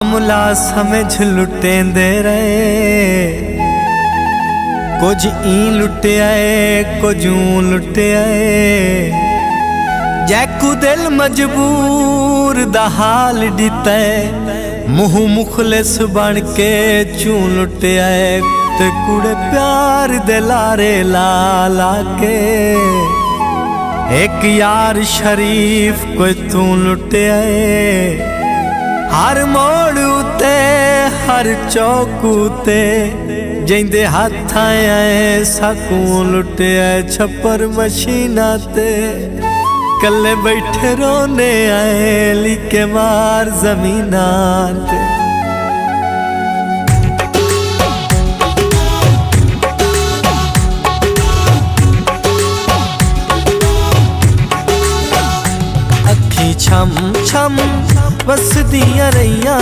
मुला समझ लुटेंदे रहे, कुछ ई लुटिया कुछ ऊं लुटिया। जैकू दिल मजबूर दा हाल दिता, मुँह मुखलिस बन के चूं लुटिया। ते कुड़े प्यार दे लारे ला ला के, एक यार शरीफ कोई तू लुटिया। हर मोड़ उते हर चौक उते जिंदे हाथ आए सकून लुटिया। छप्पर मशीना ते कल्ले बैठे रोने आए लिके मार जमीना ते। अखी छम छम बसदियां रहियां।